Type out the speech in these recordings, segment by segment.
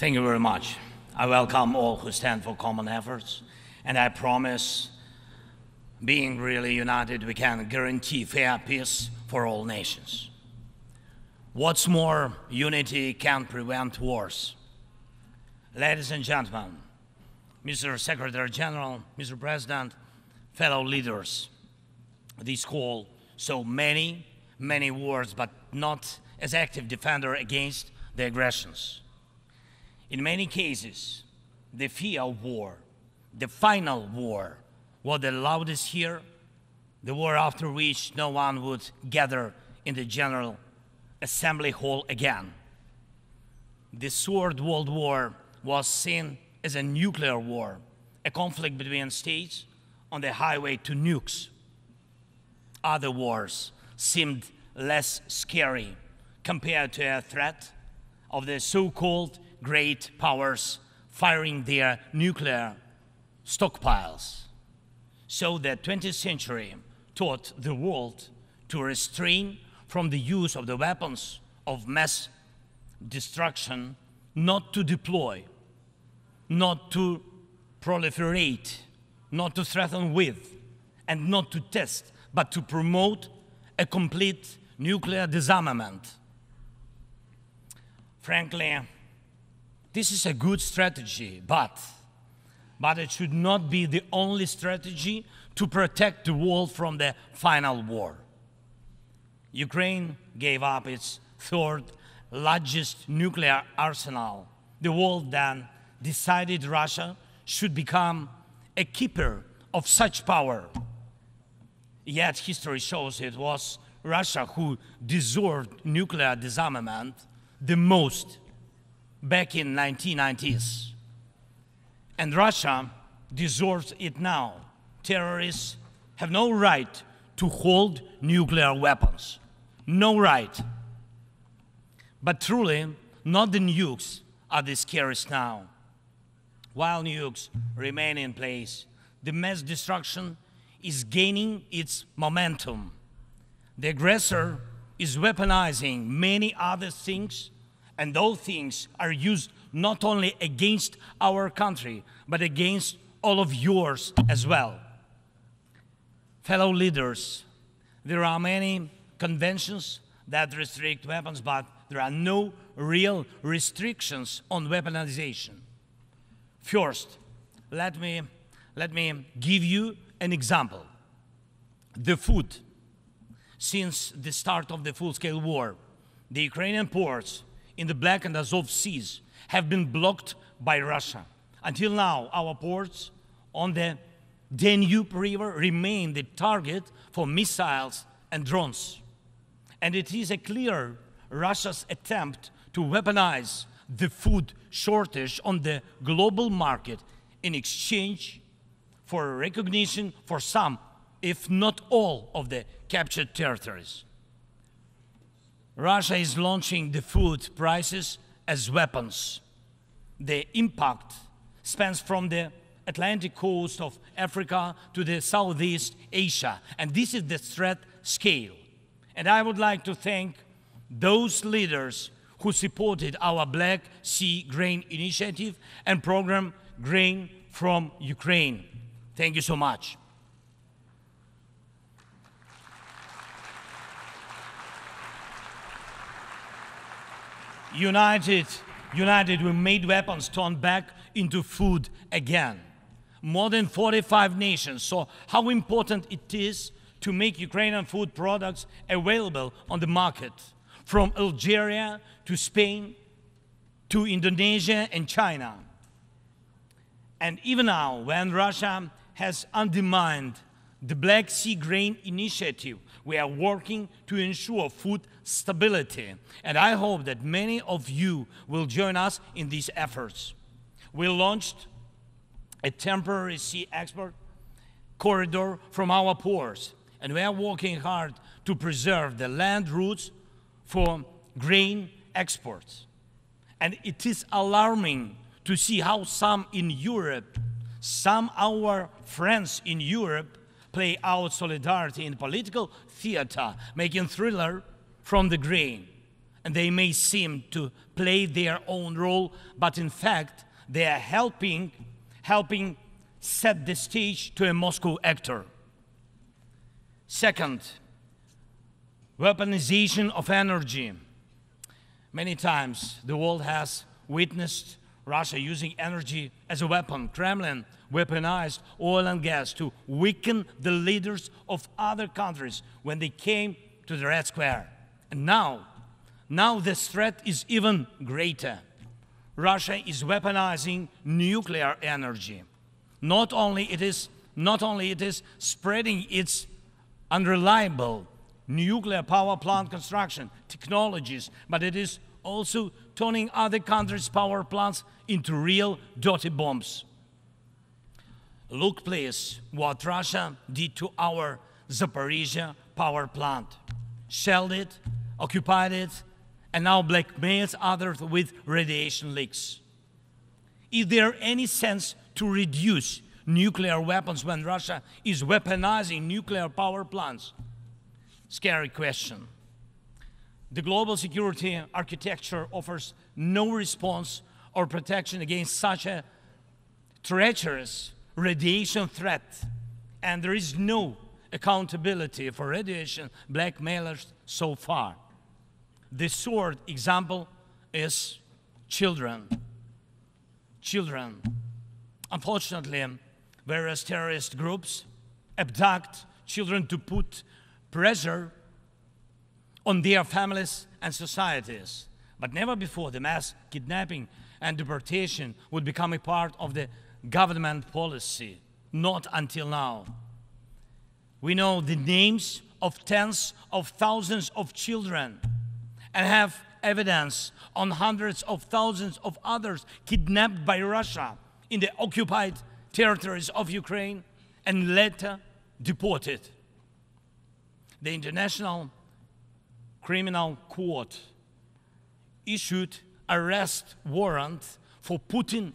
Thank you very much. I welcome all who stand for common efforts, and I promise, being really united, we can guarantee fair peace for all nations. What's more, unity can prevent wars. Ladies and gentlemen, Mr. Secretary General, Mr. President, fellow leaders, this call saw many wars, but not as active defender against the aggressions. In many cases, the fear of war, the final war, was the loudest here, the war after which no one would gather in the General Assembly Hall again. The Third World War was seen as a nuclear war, a conflict between states on the highway to nukes. Other wars seemed less scary compared to a threat of the so-called great powers firing their nuclear stockpiles. So the 20th century taught the world to restrain from the use of the weapons of mass destruction, not to deploy, not to proliferate, not to threaten with, and not to test, but to promote a complete nuclear disarmament. Frankly, this is a good strategy, but it should not be the only strategy to protect the world from the final war. Ukraine gave up its third largest nuclear arsenal. The world then decided Russia should become a keeper of such power. Yet history shows it was Russia who deserved nuclear disarmament the most back in 1990s. And Russia deserves it now. Terrorists have no right to hold nuclear weapons. No right. But truly, not the nukes are the scariest now. While nukes remain in place, the mass destruction is gaining its momentum. The aggressor is weaponizing many other things, and those things are used not only against our country, but against all of yours as well. Fellow leaders, there are many conventions that restrict weapons, but there are no real restrictions on weaponization. First, let me give you an example. The food. Since the start of the full-scale war, the Ukrainian ports in the Black and Azov Seas have been blocked by Russia. Until now, our ports on the Danube River remain the target for missiles and drones. And it is a clear Russia's attempt to weaponize the food shortage on the global market in exchange for recognition for some, if not all, of the captured territories. Russia is launching the food prices as weapons. The impact spans from the Atlantic coast of Africa to the Southeast Asia, and this is the threat scale. And I would like to thank those leaders who supported our Black Sea Grain Initiative and program Grain from Ukraine. Thank you so much. United, we made weapons turn back into food again. More than 45 nations saw how important it is to make Ukrainian food products available on the market, from Algeria to Spain to Indonesia and China. And even now, when Russia has undermined the Black Sea Grain Initiative, we are working to ensure food stability. And I hope that many of you will join us in these efforts. We launched a temporary sea export corridor from our ports, and we are working hard to preserve the land routes for grain exports. And it is alarming to see how some in Europe, some our friends in Europe, play out solidarity in political theater, making thriller from the grain. and they may seem to play their own role, but in fact, they are helping set the stage to a Moscow actor. Second, weaponization of energy. Many times the world has witnessed Russia using energy as a weapon. Kremlin weaponized oil and gas to weaken the leaders of other countries when they came to the Red Square. And now this threat is even greater. Russia is weaponizing nuclear energy. Not only it is spreading its unreliable nuclear power plant construction technologies, but it is also turning other countries' power plants into real dirty bombs. Look, please, what Russia did to our Zaporizhia power plant. Shelled it, occupied it, and now blackmails others with radiation leaks. Is there any sense to reduce nuclear weapons when Russia is weaponizing nuclear power plants? Scary question. The global security architecture offers no response or protection against such a treacherous radiation threat, and there is no accountability for radiation blackmailers so far. The third example is children. Unfortunately, various terrorist groups abduct children to put pressure on their families and societies. But never before the mass kidnapping and deportation would become a part of the government policy. Not until now. We know the names of tens of thousands of children and have evidence on hundreds of thousands of others kidnapped by Russia in the occupied territories of Ukraine and later deported. The International Criminal Court issued arrest warrant for Putin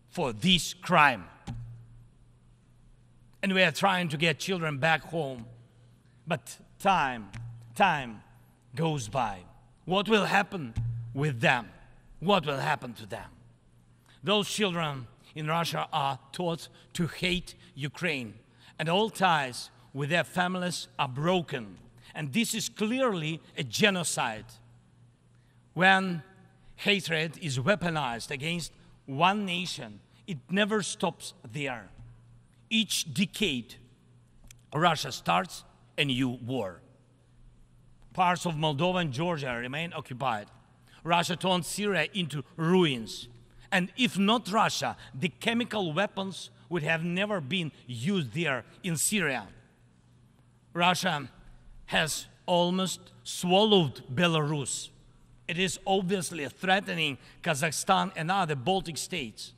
for this crime. And we are trying to get children back home. But time goes by. What will happen with them? What will happen to them? Those children in Russia are taught to hate Ukraine, and all ties with their families are broken. And this is clearly a genocide. When hatred is weaponized against one nation, it never stops there. Each decade, Russia starts a new war. Parts of Moldova and Georgia remain occupied. Russia turned Syria into ruins. And if not Russia, the chemical weapons would have never been used there in Syria. Russia has almost swallowed Belarus. It is obviously threatening Kazakhstan and other Baltic states.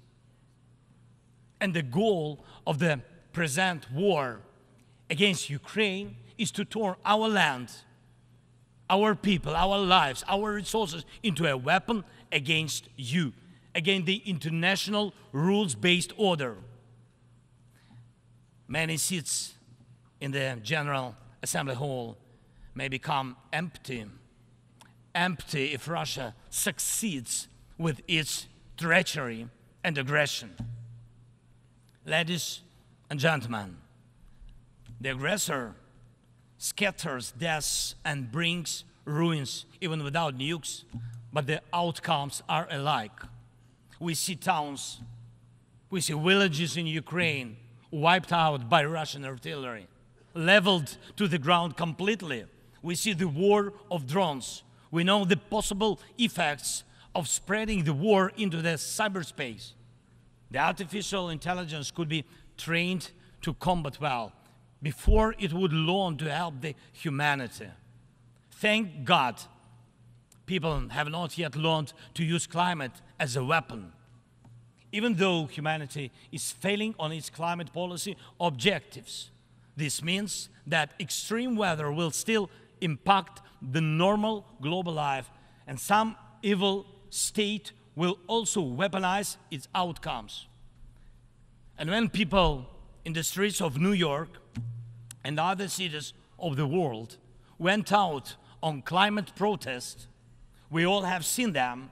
And the goal of the present war against Ukraine is to turn our land, our people, our lives, our resources into a weapon against you, against the international rules-based order. Many seats in the General Assembly Hall may become empty if Russia succeeds with its treachery and aggression. Ladies and gentlemen, the aggressor scatters deaths and brings ruins even without nukes, but the outcomes are alike. We see towns, we see villages in Ukraine wiped out by Russian artillery, leveled to the ground completely. We see the war of drones. We know the possible effects of spreading the war into the cyberspace. The artificial intelligence could be trained to combat well before it would learn to help the humanity. Thank God, people have not yet learned to use climate as a weapon. Even though humanity is failing on its climate policy objectives, this means that extreme weather will still impact the normal global life, and some evil state will also weaponize its outcomes. And when people in the streets of New York and other cities of the world went out on climate protests, We all have seen them.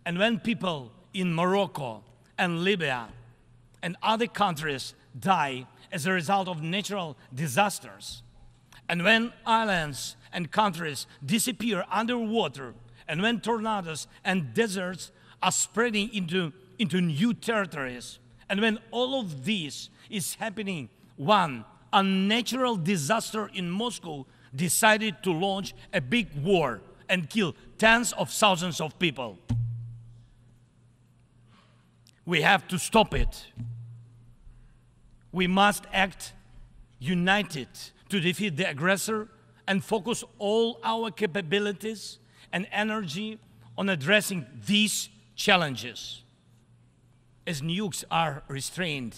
And when people in Morocco and Libya and other countries die as a result of natural disasters, and when islands and countries disappear underwater, and when tornadoes and deserts are spreading into new territories, and when all of this is happening, one unnatural disaster in Moscow decided to launch a big war and kill tens of thousands of people. We have to stop it. We must act united to defeat the aggressor and focus all our capabilities and energy on addressing these challenges. As nukes are restrained,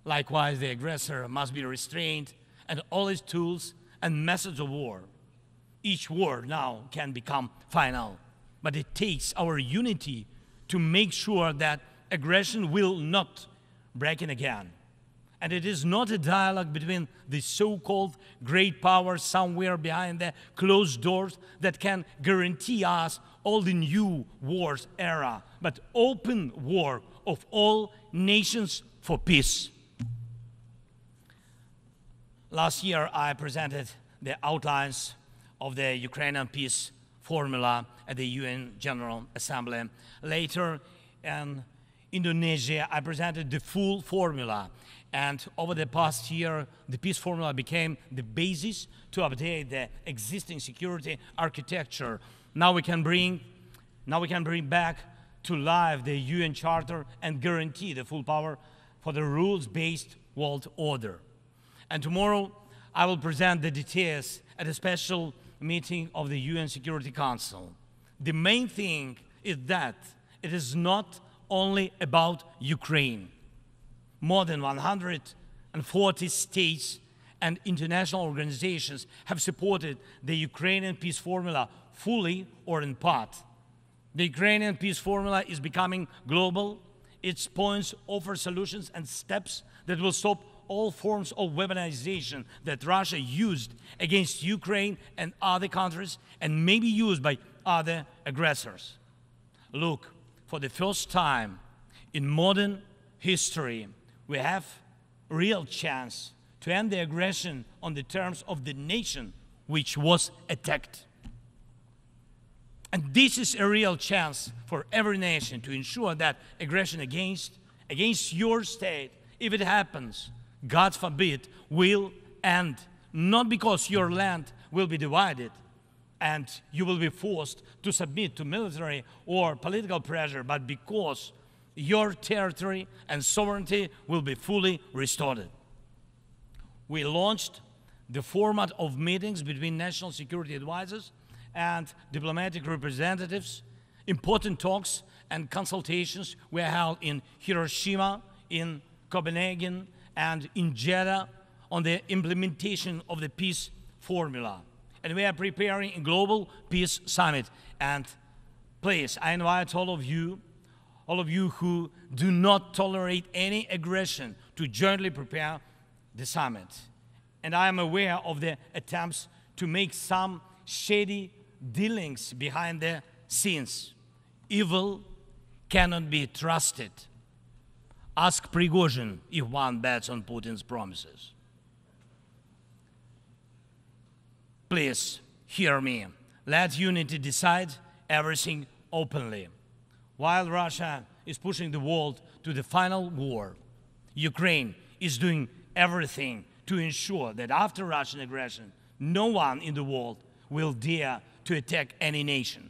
likewise the aggressor must be restrained, and all his tools and methods of war. Each war now can become final, but it takes our unity to make sure that aggression will not break in again. And it is not a dialogue between the so-called great powers somewhere behind the closed doors that can guarantee us all the new wars era, but open war of all nations for peace. Last year, I presented the outlines of the Ukrainian peace formula at the UN General Assembly. Later, in Indonesia, I presented the full formula. And over the past year, the peace formula became the basis to update the existing security architecture. Now we can bring back to life the UN Charter and guarantee the full power for the rules-based world order. And tomorrow, I will present the details at a special meeting of the UN Security Council. The main thing is that it is not only about Ukraine. More than 140 states and international organizations have supported the Ukrainian peace formula fully or in part. The Ukrainian peace formula is becoming global. Its points offer solutions and steps that will stop all forms of weaponization that Russia used against Ukraine and other countries and may be used by other aggressors. Look, for the first time in modern history, we have a real chance to end the aggression on the terms of the nation which was attacked. And this is a real chance for every nation to ensure that aggression against your state, if it happens, God forbid, will end. Not because your land will be divided and you will be forced to submit to military or political pressure, but because your territory and sovereignty will be fully restored. We launched the format of meetings between national security advisors and diplomatic representatives. Important talks and consultations were held in Hiroshima, in Copenhagen, and in Jeddah on the implementation of the peace formula. And we are preparing a global peace summit. And please, I invite all of you who do not tolerate any aggression to jointly prepare the summit. And I am aware of the attempts to make some shady dealings behind the scenes. Evil cannot be trusted. Ask Prigozhin if one bets on Putin's promises. Please hear me. Let unity decide everything openly. While Russia is pushing the world to the final war, Ukraine is doing everything to ensure that after Russian aggression, no one in the world will dare to attack any nation.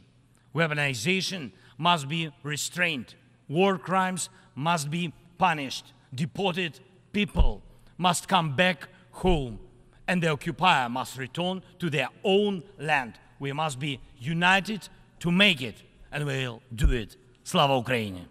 Weaponization must be restrained. War crimes must be punished. Deported people must come back home. And the occupier must return to their own land. We must be united to make it, and we'll do it. Slava Ukraini!